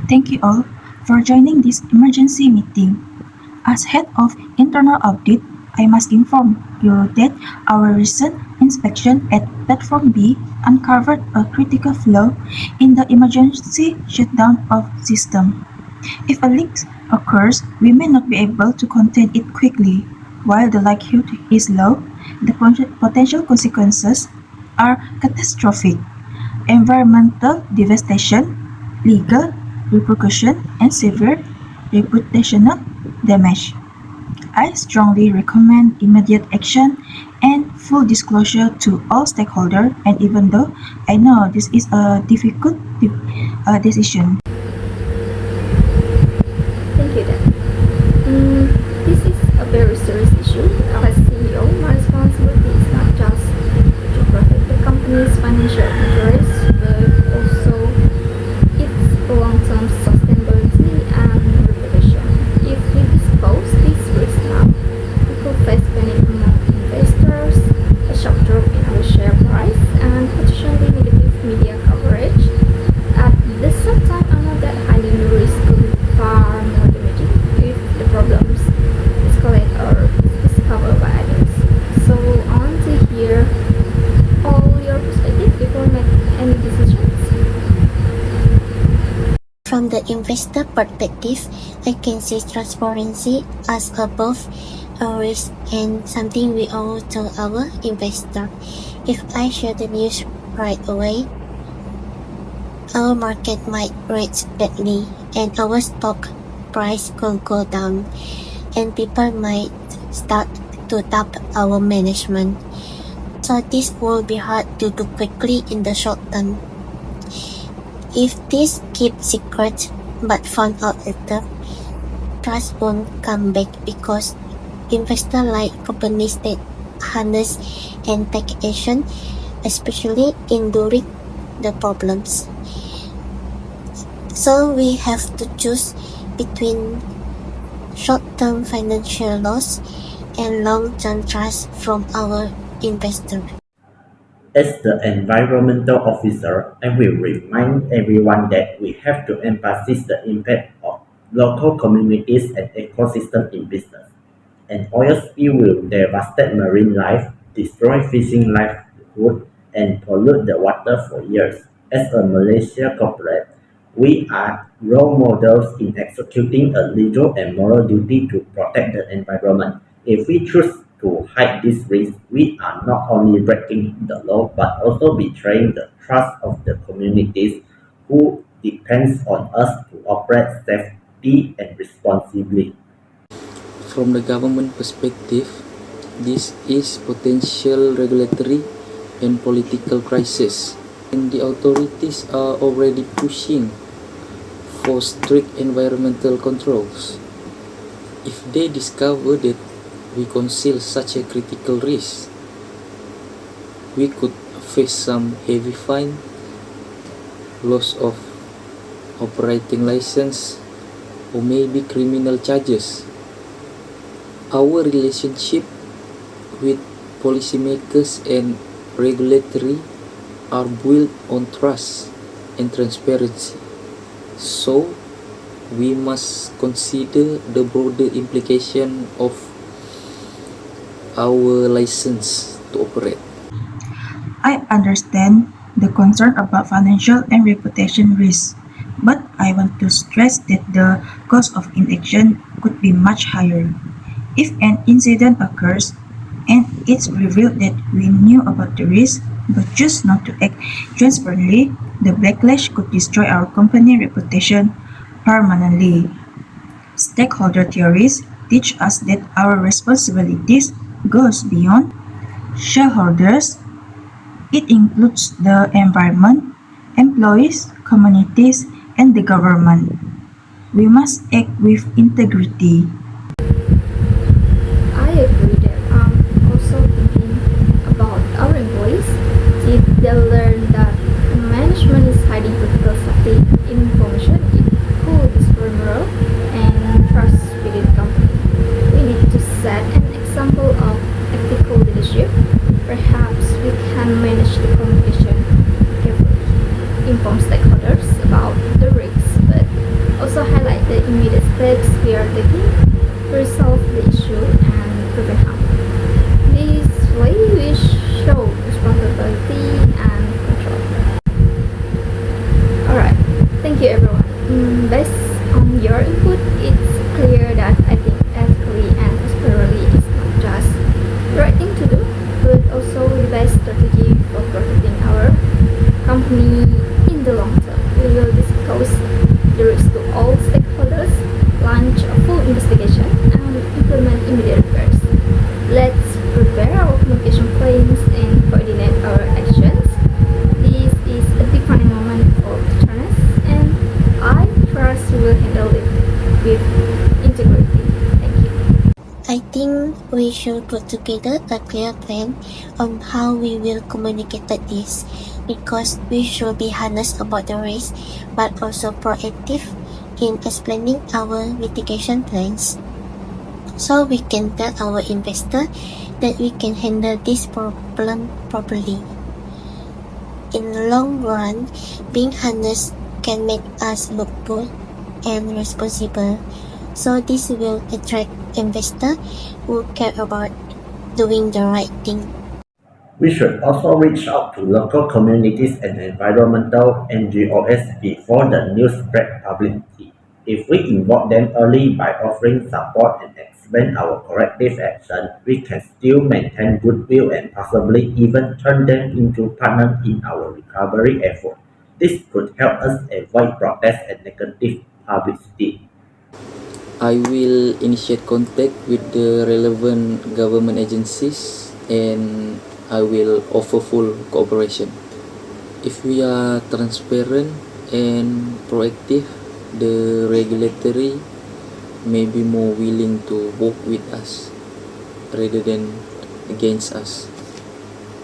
Thank you all for joining this emergency meeting. As head of internal audit, I must inform you that our recent inspection at Platform B uncovered a critical flaw in the emergency shutdown of system. If a leak occurs, we may not be able to contain it quickly. While the likelihood is low, the potential consequences are catastrophic: environmental devastation, legal repercussion, and severe reputational damage. I strongly recommend immediate action and full disclosure to all stakeholders, and even though I know this is a difficult decision. Thank you, Dan. This is a very serious issue. As CEO, my responsibility is not just to protect the company's financial interests, but also its long-term sustainability and reputation. If we disclose this risk now, we could face panic among investors, a sharp drop in our share price, and potentially negative media coverage. At the same time, I know that hiding the risk could be far more damaging if the problems escalate or is discovered by others. So I want to hear all your perspective before making any decisions. From the investor perspective, I can see transparency as above a risk and something we owe to our investor. If I share the news right away, our market might rise badly and our stock price could go down, and people might start to doubt our management. So this will be hard to do quickly in the short term. If this kept secret but found out later, trust won't come back because investors like companies that harness and take action, especially in during the problems. So we have to choose between short-term financial loss and long-term trust from our investor. As the environmental officer, I will remind everyone that we have to emphasize the impact of local communities and ecosystem in business. An oil spill will devastate marine life, destroy fishing livelihood, and pollute the water for years. As a Malaysia corporate, we are role models in executing a legal and moral duty to protect the environment. If we choose to hide this risk, we are not only breaking the law but also betraying the trust of the communities who depends on us to operate safely and responsibly. From the government perspective, this is potential regulatory and political crisis, and the authorities are already pushing for strict environmental controls. If they discover that we conceal such a critical risk, we could face some heavy fine, loss of operating license, or maybe criminal charges. Our relationship with policymakers and regulatory are built on trust and transparency. So we must consider the broader implication of our license to operate. I understand the concern about financial and reputation risks, but I want to stress that the cost of inaction could be much higher. If an incident occurs and it's revealed that we knew about the risk but choose not to act transparently, the backlash could destroy our company reputation permanently. Stakeholder theories teach us that our responsibilities goes beyond shareholders. It includes the environment, employees, communities, and the government. We must act with integrity. I agree that I'm also thinking about our employees. If they learn that management is hiding critical safety information, it could destroy morale and trust within the company. We need to set an example of ethical leadership. Perhaps we can manage the communication carefully, inform stakeholders about the risks, but steps we are taking to resolve the issue and prevent harm. This way we show responsibility and control. Alright, thank you everyone. Based on your input, it's clear that acting ethically and prosperously is not just the right thing to do, but also the best strategy for protecting our company in the long term. We will discuss the risks to all stakeholders, launch a full investigation, and implement immediate repairs. Let's prepare our communication plans and coordinate our actions. This is a defining moment for fairness, and I trust we will handle it with integrity. Thank you. I think we should put together a clear plan on how we will communicate this, because we should be honest about the risk but also proactive in explaining our mitigation plans, so we can tell our investor that we can handle this problem properly. In the long run, being honest can make us look good and responsible, so this will attract investors who care about doing the right thing. We should also reach out to local communities and environmental NGOs before the news spread publicly. If we involve them early by offering support and explain our corrective action, we can still maintain goodwill and possibly even turn them into partners in our recovery effort. This could help us avoid protests and negative publicity. I will initiate contact with the relevant government agencies and I will offer full cooperation. If we are transparent and proactive, the regulatory may be more willing to work with us rather than against us.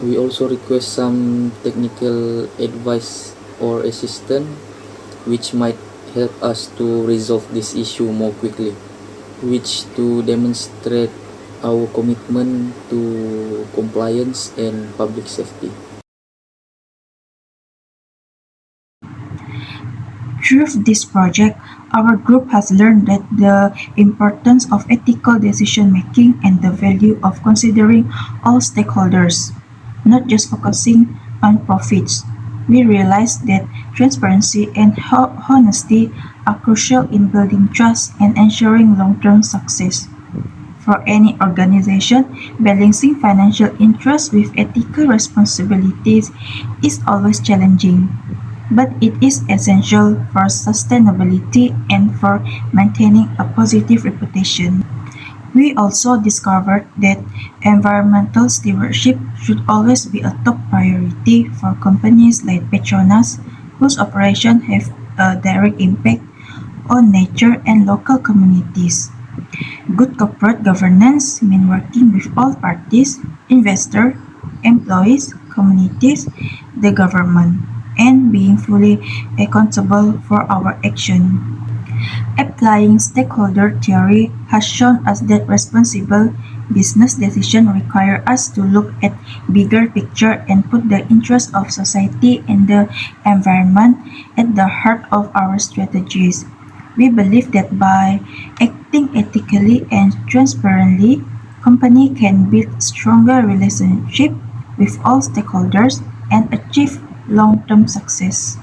We also request some technical advice or assistance which might help us to resolve this issue more quickly, which to demonstrate our commitment to compliance and public safety. Through this project, our group has learned that the importance of ethical decision making and the value of considering all stakeholders, not just focusing on profits. We realized that transparency and honesty are crucial in building trust and ensuring long-term success. For any organization, balancing financial interests with ethical responsibilities is always challenging, but it is essential for sustainability and for maintaining a positive reputation. We also discovered that environmental stewardship should always be a top priority for companies like Petronas, whose operations have a direct impact on nature and local communities. Good corporate governance means working with all parties, investors, employees, communities, the government, and being fully accountable for our action. Applying stakeholder theory has shown us that responsible business decisions require us to look at bigger picture and put the interests of society and the environment at the heart of our strategies. We believe that by acting ethically and transparently, company can build stronger relationship with all stakeholders and achieve long-term success.